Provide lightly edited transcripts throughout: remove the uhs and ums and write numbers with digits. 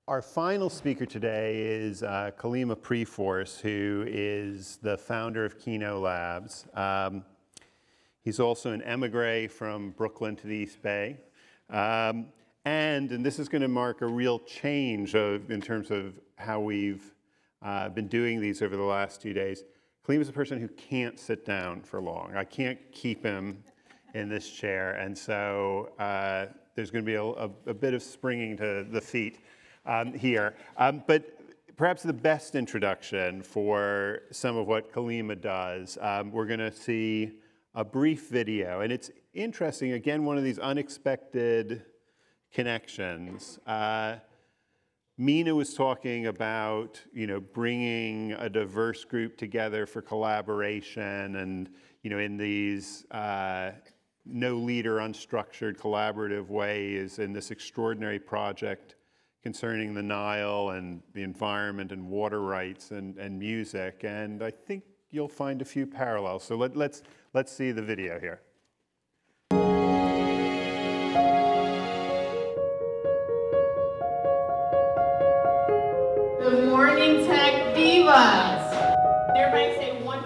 Our final speaker today is Kalimah Priforce, who is the founder of Qeyno Labs. He's also an emigre from Brooklyn to the East Bay. And this is going to mark a real change in terms of how we've been doing these over the last 2 days. Kalimah is a person who can't sit down for long. I can't keep him in this chair, and so there's going to be a bit of springing to the feet here. But perhaps the best introduction for some of what Kalimah does, we're going to see a brief video, and it's interesting, again, one of these unexpected connections. Mina was talking about, bringing a diverse group together for collaboration, and, in these no leader, unstructured, collaborative ways in this extraordinary project concerning the Nile and the environment and water rights and music. And I think you'll find a few parallels. So let's see the video here. Good morning, Tech Divas. Everybody say 1%.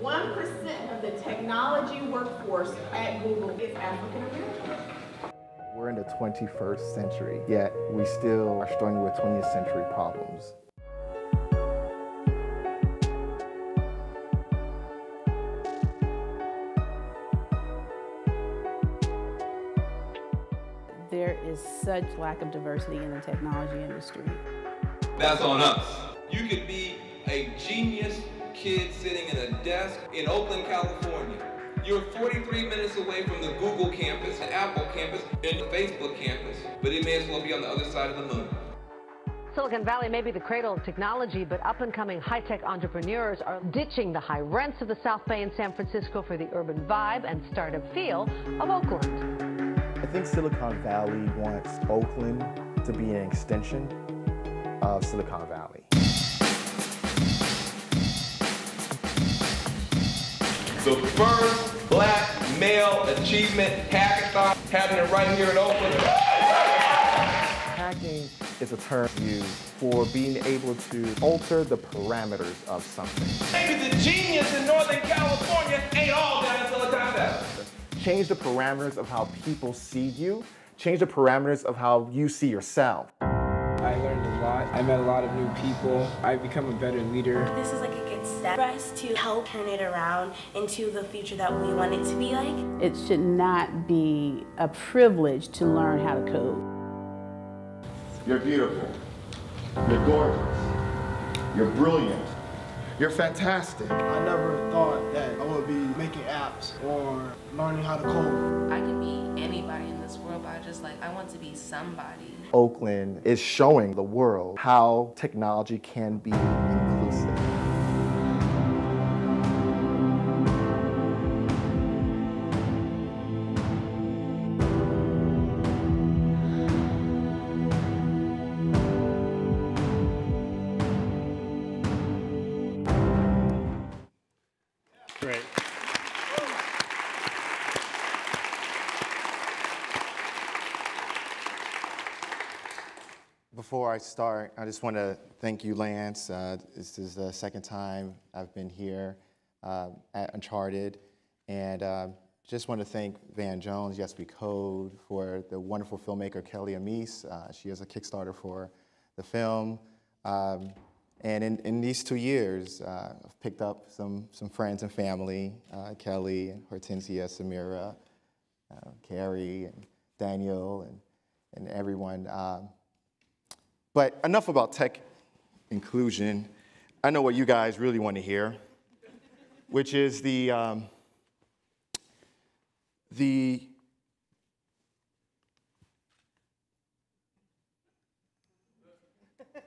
1% of the technology workforce at Google is African American. We're in the 21st century, yet we still are struggling with 20th century problems. There is such lack of diversity in the technology industry. That's on us. You could be a genius kid sitting in a desk in Oakland, California. You're 43 minutes away from the Google campus, the Apple campus, and the Facebook campus, but it may as well be on the other side of the moon. Silicon Valley may be the cradle of technology, but up-and-coming high-tech entrepreneurs are ditching the high rents of the South Bay and San Francisco for the urban vibe and startup feel of Oakland. I think Silicon Valley wants Oakland to be an extension of Silicon Valley. The first black male achievement hackathon happening right here in Oakland. Hacking is a term used for being able to alter the parameters of something. Maybe the genius in Northern California ain't all down in Silicon Valley. Change the parameters of how people see you. Change the parameters of how you see yourself. I learned a lot. I met a lot of new people. I've become a better leader. This is like a good step for us to help turn it around into the future that we want it to be like. It should not be a privilege to learn how to code. You're beautiful. You're gorgeous. You're brilliant. You're fantastic. I never thought that I would be making apps or learning how to code. I can be anybody in this world, but I want to be somebody. Oakland is showing the world how technology can be inclusive. Great. Before I start, I just want to thank you, Lance. This is the second time I've been here at Uncharted. And just want to thank Van Jones, Yes We Code, for the wonderful filmmaker Kelly Amise. She has a Kickstarter for the film. And in these 2 years, I've picked up some friends and family, Kelly, and Hortensia, Samira, Carrie, and Daniel, and everyone. But enough about tech inclusion. I know what you guys really want to hear, which is here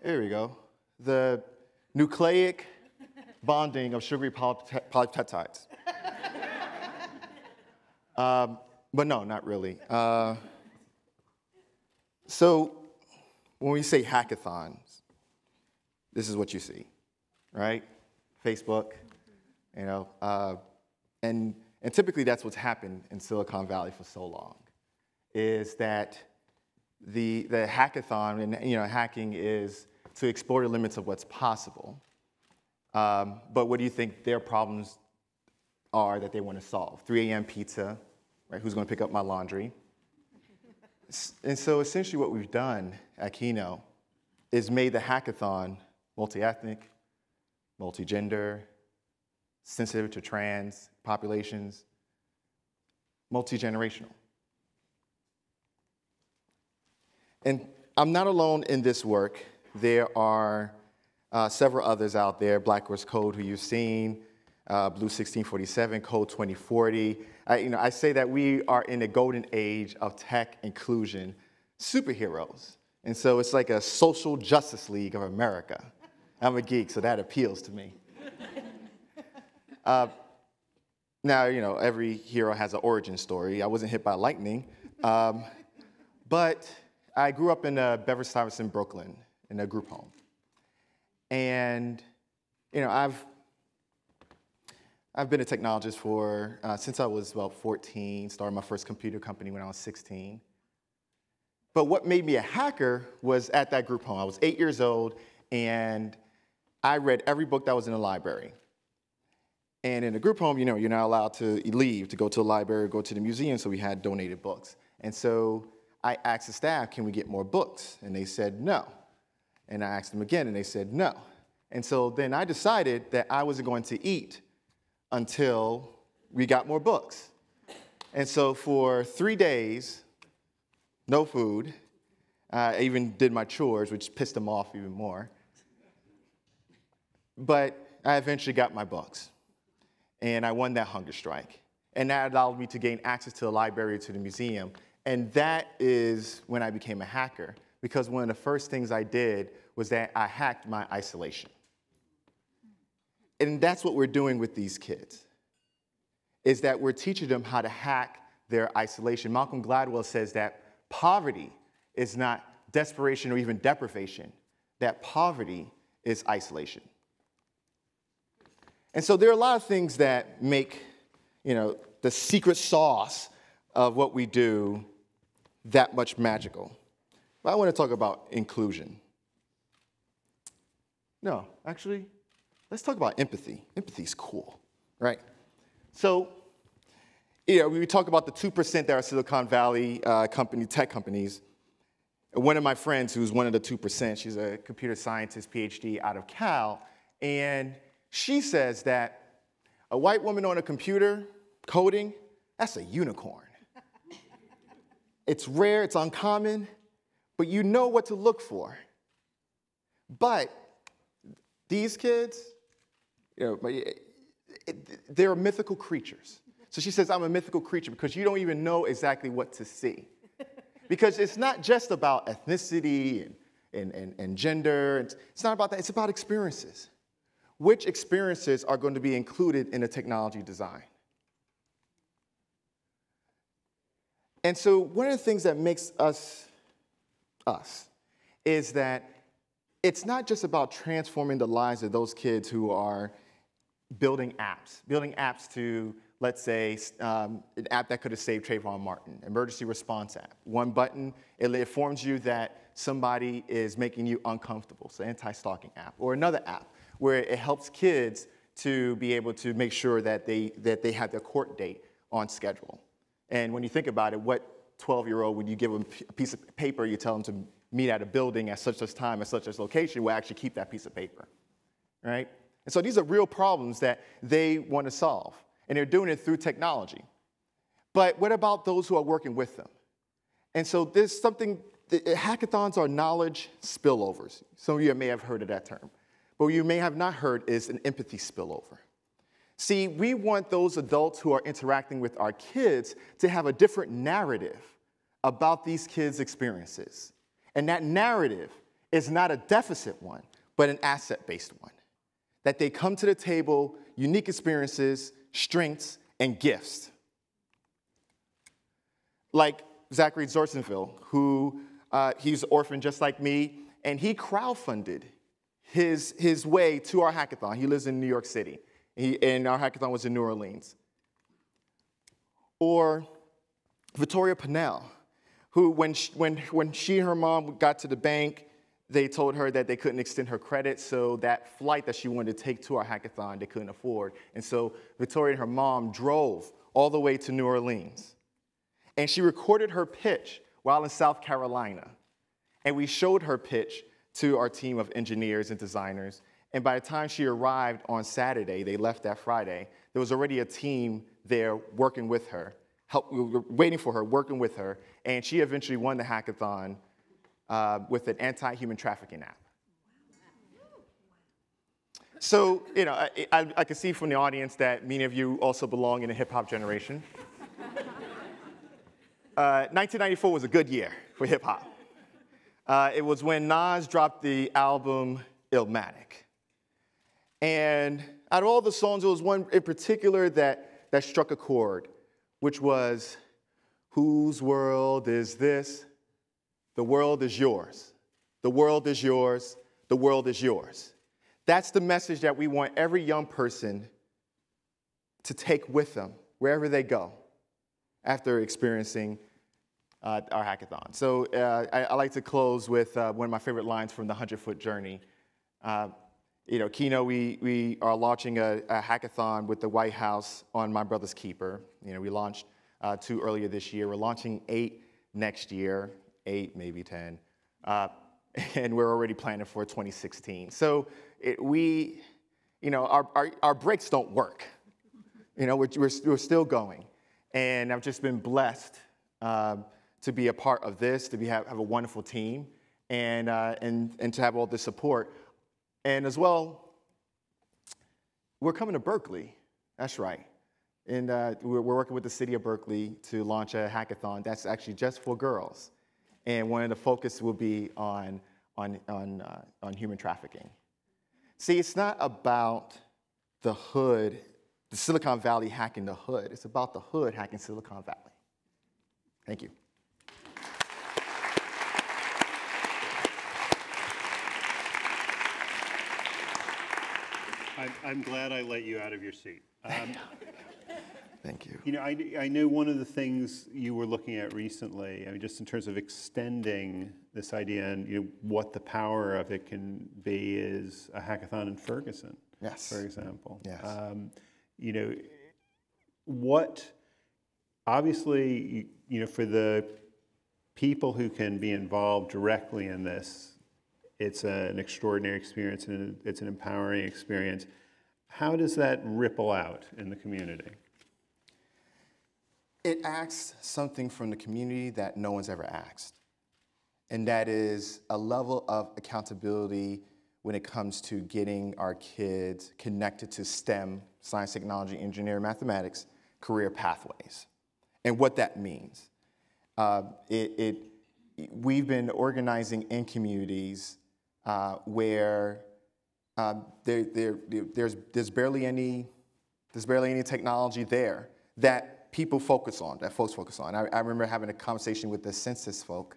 we go. The nucleic bonding of sugary polypeptides. But no, not really. So when we say hackathons, this is what you see, right? Facebook, and typically that's what's happened in Silicon Valley for so long, is that the hackathon, and hacking is to explore the limits of what's possible. But what do you think their problems are that they want to solve? 3 a.m. pizza, right? Who's going to pick up my laundry? And so essentially what we've done at Qeyno is made the hackathon multi-ethnic, multi-gender, sensitive to trans populations, multi-generational. And I'm not alone in this work. There are several others out there, Black Girls Code, who you've seen, Blue 1647, Code 2040. I say that we are in the golden age of tech inclusion superheroes. And so it's like a social justice league of America. I'm a geek, so that appeals to me. Now, every hero has an origin story. I wasn't hit by lightning. But I grew up in Beverly-Stuyvesant, Brooklyn, in a group home. And, I've been a technologist for, since I was about 14, started my first computer company when I was 16. But what made me a hacker was at that group home. I was 8 years old, and I read every book that was in the library. And in a group home, you're not allowed to leave, to go to the library, go to the museum, so we had donated books. And so I asked the staff, can we get more books? And they said no. And I asked them again, and they said no. And so then I decided that I wasn't going to eat until we got more books. And so for 3 days, no food. I even did my chores, which pissed them off even more. But I eventually got my books. And I won that hunger strike. And that allowed me to gain access to the library, to the museum. And that is when I became a hacker, because one of the first things I did was that I hacked my isolation. And that's what we're doing with these kids, is that we're teaching them how to hack their isolation. Malcolm Gladwell says that poverty is not desperation or even deprivation, that poverty is isolation. And so there are a lot of things that make, the secret sauce of what we do that much magical. But I want to talk about inclusion. No, actually, let's talk about empathy. Empathy's cool, right? So, we talk about the 2% that are Silicon Valley tech companies. One of my friends, who's one of the 2%, she's a computer scientist, PhD out of Cal, and she says that a white woman on a computer coding, that's a unicorn. It's rare, it's uncommon, but you know what to look for. But these kids, they're mythical creatures. So she says, I'm a mythical creature because you don't even know exactly what to see. Because it's not just about ethnicity and gender. It's not about that. It's about experiences. Which experiences are going to be included in the technology design? And so one of the things that makes us is that it's not just about transforming the lives of those kids who are building apps to, let's say, an app that could have saved Trayvon Martin, emergency response app. One button, it informs you that somebody is making you uncomfortable, so anti-stalking app. Or another app where it helps kids to be able to make sure that they have their court date on schedule. And when you think about it, what 12-year-old, when you give them a piece of paper, you tell them to meet at a building at such a time, at such a location, will actually keep that piece of paper, right? And so these are real problems that they want to solve, and they're doing it through technology. But what about those who are working with them? And so there's something, hackathons are knowledge spillovers. Some of you may have heard of that term. But what you may have not heard is an empathy spillover. See, we want those adults who are interacting with our kids to have a different narrative about these kids' experiences. And that narrative is not a deficit one, but an asset-based one. That they come to the table, unique experiences, strengths, and gifts. Like Zachary Zorsenville, who he's an orphan just like me, and he crowdfunded his way to our hackathon. He lives in New York City, and our hackathon was in New Orleans. Or Victoria Pinnell, who, when she and her mom got to the bank, they told her that they couldn't extend her credit, so that flight that she wanted to take to our hackathon, they couldn't afford. And so Victoria and her mom drove all the way to New Orleans. And she recorded her pitch while in South Carolina. And we showed her pitch to our team of engineers and designers. And by the time she arrived on Saturday, they left that Friday, there was already a team there working with her, waiting for her, working with her. And she eventually won the hackathon with an anti-human trafficking app. So, you know, I can see from the audience that many of you also belong in the hip-hop generation. 1994 was a good year for hip-hop. It was when Nas dropped the album Illmatic. And out of all the songs, there was one in particular that struck a chord, which was, whose world is this? The world is yours. The world is yours. The world is yours. That's the message that we want every young person to take with them wherever they go after experiencing our hackathon. So I like to close with one of my favorite lines from the 100-Foot Journey. You know, Qeyno, we are launching a hackathon with the White House on My Brother's Keeper. You know, we launched 2 earlier this year. We're launching 8 next year, 8, maybe 10. And we're already planning for 2016. So you know, our brakes don't work. You know, we're still going. And I've just been blessed to be a part of this, to have a wonderful team, and to have all the support. And as well, we're coming to Berkeley. That's right. And we're working with the city of Berkeley to launch a hackathon that's actually just for girls. And one of the focus will be on human trafficking. See, it's not about the hood, the Silicon Valley hacking the hood. It's about the hood hacking Silicon Valley. Thank you. I'm glad I let you out of your seat. Thank you. You know, I know one of the things you were looking at recently, I mean, just in terms of extending this idea and you know, what the power of it can be is a hackathon in Ferguson, yes, for example. Yes. You know, obviously, you know, for the people who can be involved directly in this, it's an extraordinary experience and it's an empowering experience. How does that ripple out in the community? It asks something from the community that no one's ever asked. And that is a level of accountability when it comes to getting our kids connected to STEM, science, technology, engineering, mathematics, career pathways, and what that means. We've been organizing in communities where there's barely any technology there that folks focus on. I remember having a conversation with the census folk,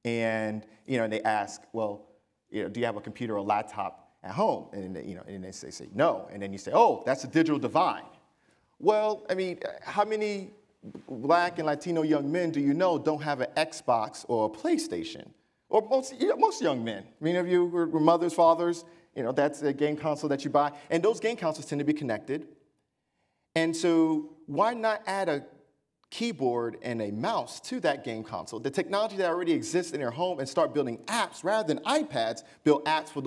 and you know, they ask, well, you know, do you have a computer or a laptop at home? And you know, and they say no, and then you say, oh, that's a digital divide. Well, I mean, how many Black and Latino young men do you know don't have an Xbox or a PlayStation? Or most young men. Many of you were mothers, fathers, you know, that's a game console that you buy. And those game consoles tend to be connected. And so why not add a keyboard and a mouse to that game console? The technology that already exists in their home, and start building apps rather than iPads, build apps for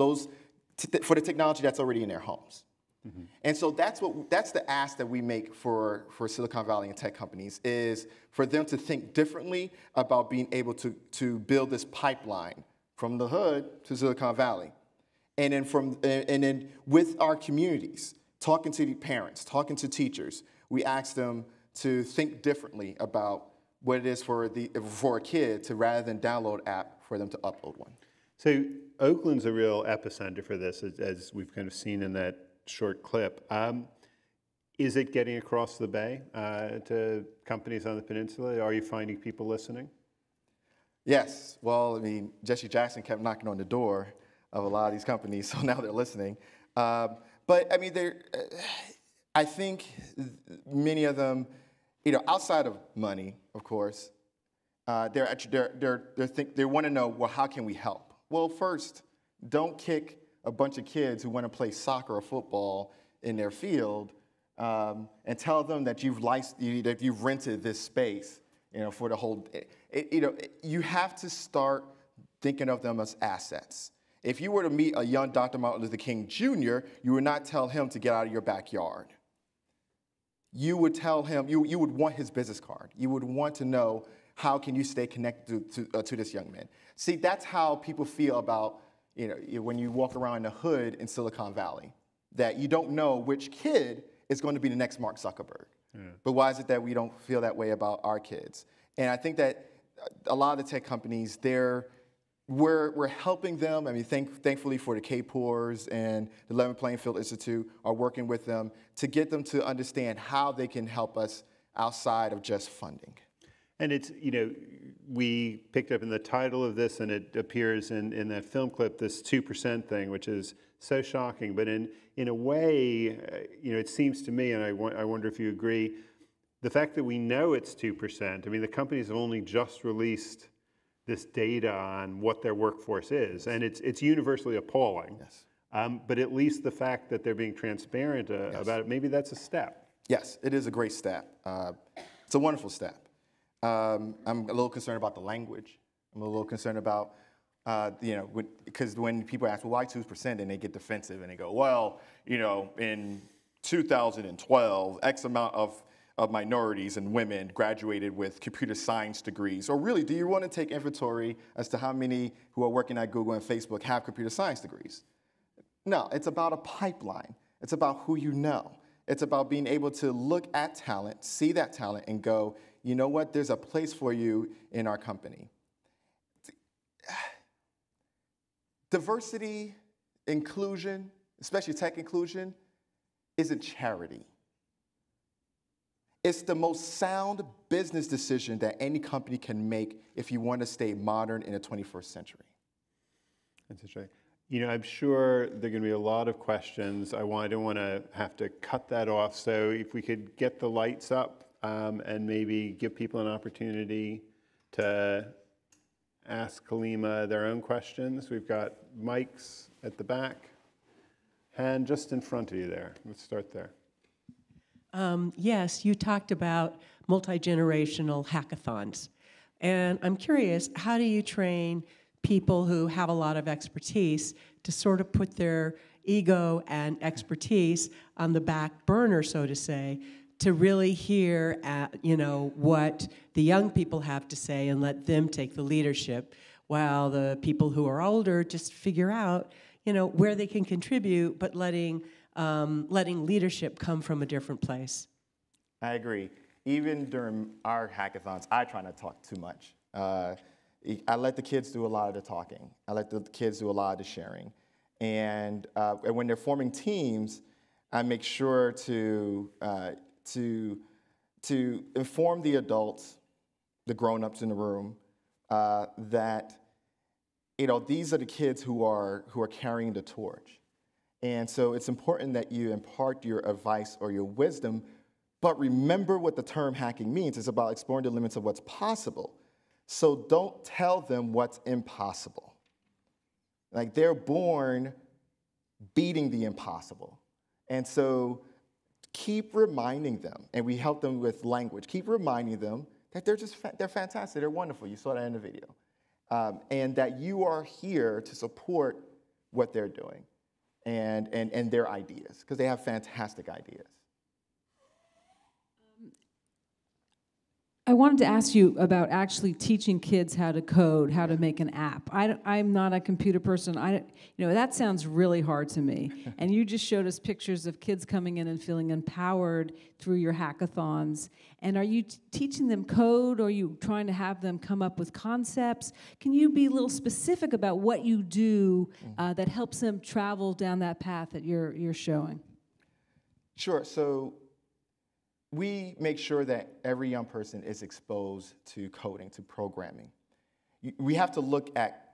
the technology that's already in their homes. Mm-hmm. And so that's the ask that we make for Silicon Valley and tech companies, is for them to think differently about being able to build this pipeline from the hood to Silicon Valley. And then with our communities, talking to the parents, talking to teachers, we ask them to think differently about what it is for a kid to, rather than download app, for them to upload one. So Oakland's a real epicenter for this, as we've kind of seen in that short clip. Is it getting across the bay to companies on the peninsula? Are you finding people listening? Yes. Well, I mean, Jesse Jackson kept knocking on the door of a lot of these companies, so now they're listening. But I mean, I think many of them, you know, outside of money, of course, they want to know, well, how can we help? Well, first, don't kick a bunch of kids who want to play soccer or football in their field, and tell them that you've rented this space, for the whole. You have to start thinking of them as assets. If you were to meet a young Dr. Martin Luther King Jr., you would not tell him to get out of your backyard. You would tell him, you would want his business card. You would want to know, how can you stay connected to this young man? See, that's how people feel about, when you walk around in the hood in Silicon Valley, that you don't know which kid is going to be the next Mark Zuckerberg. Yeah. But why is it that we don't feel that way about our kids? And I think that a lot of the tech companies, we're helping them. I mean, thankfully for the KPORs and the Level Playing Field Institute are working with them to get them to understand how they can help us outside of just funding. And it's, we picked up in the title of this, and it appears in that film clip, this 2% thing, which is so shocking. But in a way, it seems to me, and I wonder if you agree, the fact that we know it's 2%, I mean, the companies have only just released this data on what their workforce is, and it's universally appalling. Yes. But at least the fact that they're being transparent about it, maybe that's a step. Yes, it is a great step. It's a wonderful step. I'm a little concerned about the language. I'm a little concerned about, because when people ask, well, why 2%, and they get defensive and they go, well, in 2012, X amount of minorities and women graduated with computer science degrees. Or really, do you want to take inventory as to how many who are working at Google and Facebook have computer science degrees? No, it's about a pipeline. It's about who you know. It's about being able to look at talent, see that talent, and go, you know what, there's a place for you in our company. Diversity, inclusion, especially tech inclusion, isn't charity. It's the most sound business decision that any company can make if you want to stay modern in the 21st century. That's interesting. I'm sure there are going to be a lot of questions. I don't want to have to cut that off. So if we could get the lights up and maybe give people an opportunity to ask Kalimah their own questions. We've got mics at the back. Hand just in front of you there. Let's start there. Yes, you talked about multi-generational hackathons. And I'm curious, how do you train people who have a lot of expertise to sort of put their ego and expertise on the back burner, so to say, to really hear, what the young people have to say and let them take the leadership, while the people who are older just figure out, where they can contribute, but letting leadership come from a different place. I agree. Even during our hackathons, I try not to talk too much. I let the kids do a lot of the talking. I let the kids do a lot of the sharing. And when they're forming teams, I make sure to inform the adults, the grown-ups in the room, that these are the kids who are carrying the torch. And so it's important that you impart your advice or your wisdom, but remember what the term hacking means. It's about exploring the limits of what's possible. So don't tell them what's impossible. Like, they're born beating the impossible. And so keep reminding them, and we help them with language, keep reminding them that they're fantastic, they're wonderful. You saw that in the video. And that you are here to support what they're doing and their ideas, because they have fantastic ideas. I wanted to ask you about actually teaching kids how to code, how to make an app. I'm not a computer person. That sounds really hard to me. And you just showed us pictures of kids coming in and feeling empowered through your hackathons. And are you teaching them code, or are you trying to have them come up with concepts? Can you be a little specific about what you do that helps them travel down that path that you're showing? Sure. So we make sure that every young person is exposed to coding, to programming. We have to look at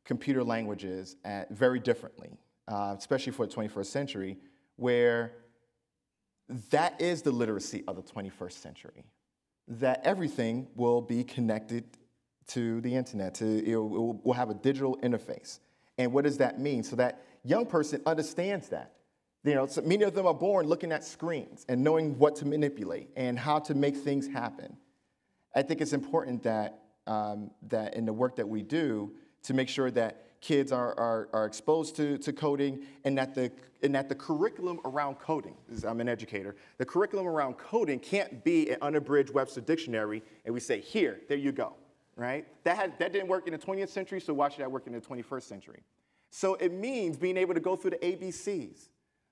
computer languages very differently, especially for the 21st century, where that is the literacy of the 21st century. that everything will be connected to the internet. We'll have a digital interface. And what does that mean? So that young person understands that. So many of them are born looking at screens and knowing what to manipulate and how to make things happen. I think it's important that that in the work that we do to make sure that kids are exposed to coding, and that the curriculum around coding, I'm an educator, the curriculum around coding can't be an unabridged Webster dictionary and we say, here, there you go, right? That didn't work in the 20th century, so why should that work in the 21st century? So it means being able to go through the ABCs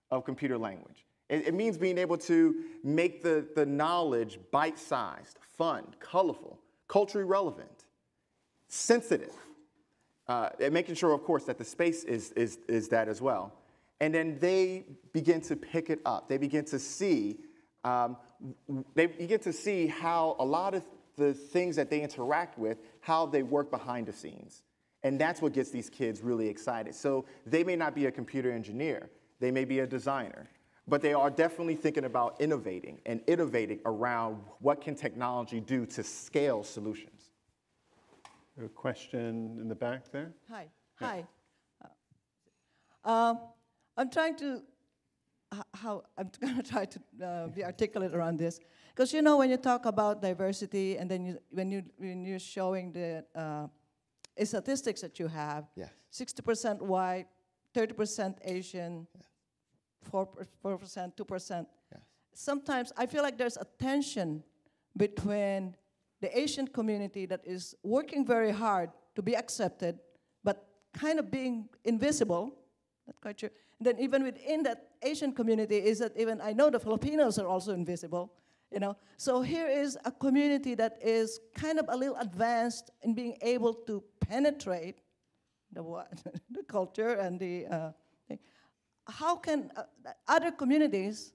of computer language. It means being able to make the knowledge bite-sized, fun, colorful, culturally relevant, sensitive, and making sure, of course, that the space is that as well. And then they begin to pick it up. They begin to see how a lot of the things that they interact with, how they work behind the scenes. And that's what gets these kids really excited. So they may not be a computer engineer. They may be a designer. But they are definitely thinking about innovating and innovating around what can technology do to scale solutions. A question in the back there? Hi. Yeah. Hi. I'm trying to, I'm going to try to be articulate around this. Because when you talk about diversity, and then when you're showing the statistics that you have, yes. 60% white, 30% Asian, 4%, 2%. Yes. Sometimes I feel like there's a tension between the Asian community that is working very hard to be accepted, but kind of being invisible, not quite sure. And then even within that Asian community is that even, I know the Filipinos are also invisible, So here is a community that is kind of a little advanced in being able to penetrate the culture and the thing. How can other communities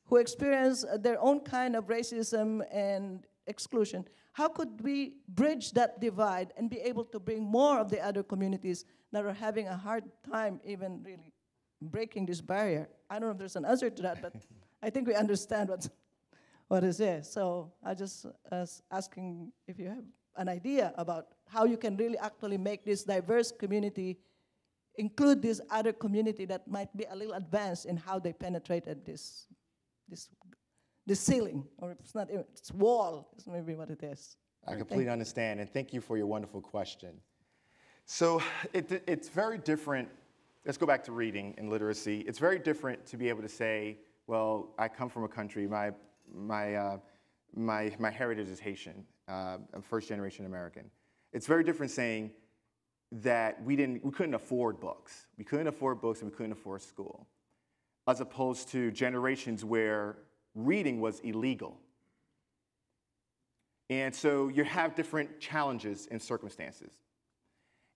who experience their own kind of racism and exclusion, how could we bridge that divide and be able to bring more of the other communities that are having a hard time even really breaking this barrier? I don't know if there's an answer to that, but I think we understand what is this. So I just was asking if you have an idea about how you can really actually make this diverse community include this other community that might be a little advanced in how they penetrated this ceiling, or it's not, it's wall, is maybe what it is. I completely understand, and thank you for your wonderful question. So it's very different. Let's go back to reading and literacy. It's very different to be able to say, well, I come from a country, my heritage is Haitian. I'm first-generation American. It's very different saying that we couldn't afford books. We couldn't afford books and we couldn't afford school, as opposed to generations where reading was illegal. And so you have different challenges and circumstances.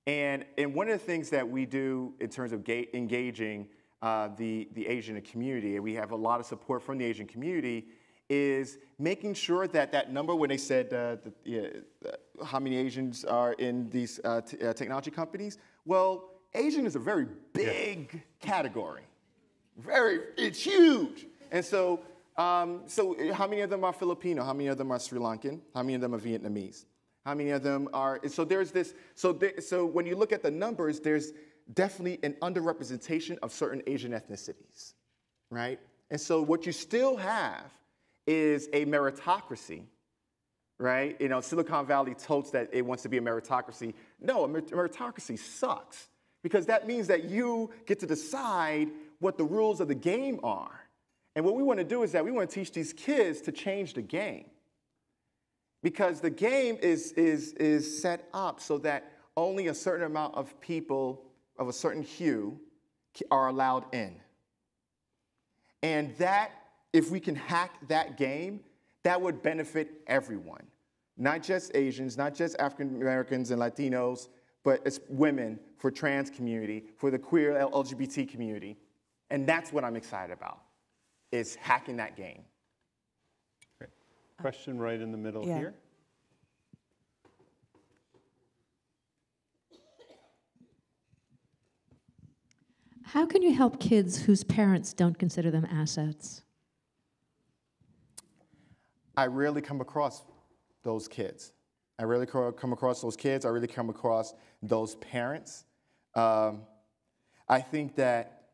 And one of the things that we do in terms of engaging the Asian community, and we have a lot of support from the Asian community, is making sure that that number, when they said how many Asians are in these technology companies, well, Asian is a very big category. It's huge. And so, so how many of them are Filipino? How many of them are Sri Lankan? How many of them are Vietnamese? How many of them are, so there's this, so when you look at the numbers, there's definitely an underrepresentation of certain Asian ethnicities, right? And so what you still have is a meritocracy, right? Silicon Valley totes that it wants to be a meritocracy. No, a meritocracy sucks, because that means that you get to decide what the rules of the game are. And what we want to do is that we want to teach these kids to change the game, because the game is set up so that only a certain amount of people of a certain hue are allowed in. And that, if we can hack that game, that would benefit everyone. Not just Asians, not just African Americans and Latinos, but it's women, for trans community, for the queer LGBT community. And that's what I'm excited about, is hacking that game. Great. Question right in the middle here. How can you help kids whose parents don't consider them assets? I rarely come across those kids. I rarely come across those kids. I really come across those parents. I think that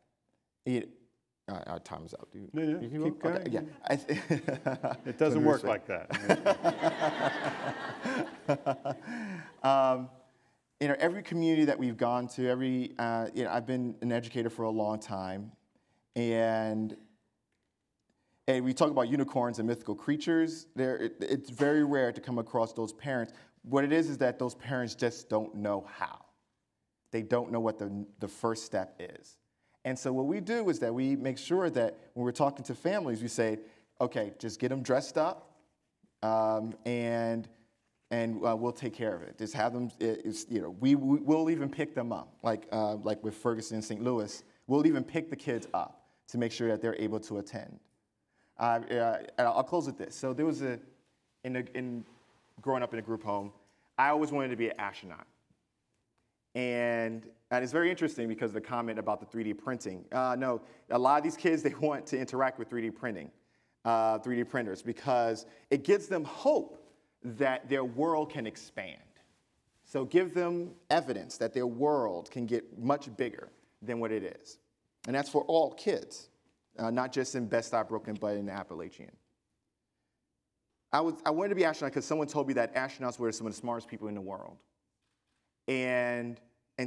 our time is up. No, keep going. Okay, yeah. It doesn't work like that. Every community that we've gone to, I've been an educator for a long time, and we talk about unicorns and mythical creatures. It's very rare to come across those parents. What it is that those parents just don't know how. They don't know what the first step is. And so what we do is that we make sure that when we're talking to families, we say, okay, just get them dressed up, and we'll take care of it. Just have them. We'll even pick them up, like with Ferguson, St. Louis. We'll even pick the kids up to make sure that they're able to attend. I'll close with this. So there was in growing up in a group home, I always wanted to be an astronaut. And it's very interesting because of the comment about the 3D printing. No, a lot of these kids, they want to interact with 3D printing, 3D printers, because it gives them hope that their world can expand. So give them evidence that their world can get much bigger than what it is. And that's for all kids, not just in Bed-Stuy, Brooklyn, but in the Appalachian. I wanted to be an astronaut because someone told me that astronauts were some of the smartest people in the world. And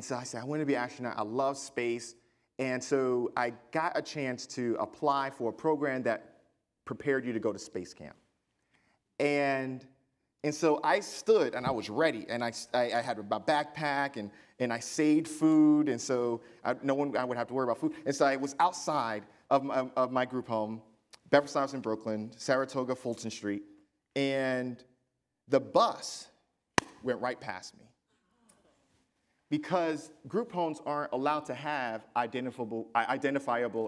so I said, I want to be an astronaut. I love space. And so I got a chance to apply for a program that prepared you to go to space camp. And so I stood and I was ready. And I had my backpack and I saved food. And so I would have to worry about food. And so I was outside of my group home, Bedford-Stuyvesant in Brooklyn, Saratoga, Fulton Street. And the bus went right past me. Because group homes aren't allowed to have identifiable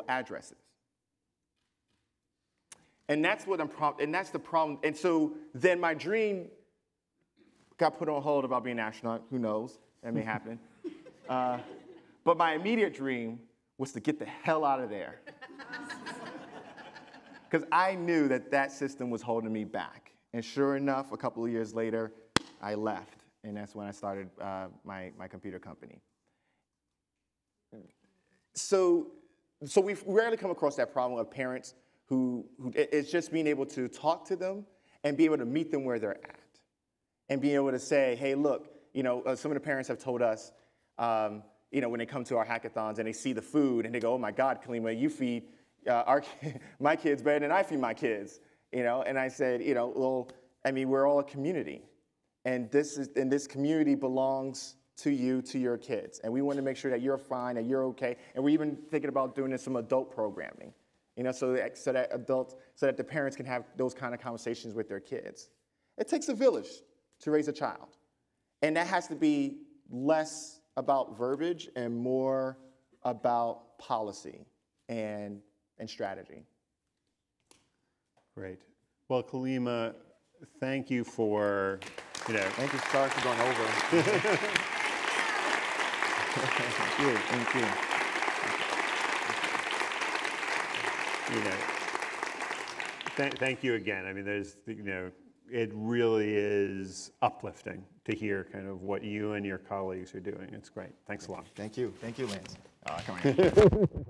addresses. And that's what and that's the problem. And so then my dream got put on hold about being an astronaut. Who knows? That may happen. But my immediate dream was to get the hell out of there. Because I knew that system was holding me back. And sure enough, a couple of years later, I left. And that's when I started my computer company. So we rarely come across that problem of parents who it's just being able to talk to them and be able to meet them where they're at. And being able to say, hey, look, some of the parents have told us, when they come to our hackathons and they see the food and they go, oh my God, Kalimah, you feed my kids better than I feed my kids. And I said, well, I mean, we're all a community. And this community belongs to you, to your kids. And we want to make sure that you're fine, that you're okay. And we're even thinking about doing some adult programming, so that the parents can have those kind of conversations with their kids. It takes a village to raise a child. And that has to be less about verbiage and more about policy and strategy. Great. Well, Kalimah, thank you for, Thank you, sorry for going over. Thank you. Thank you again. I mean, it really is uplifting to hear kind of what you and your colleagues are doing. It's great. Thanks a lot. Thank you. Thank you, Lance. Come on.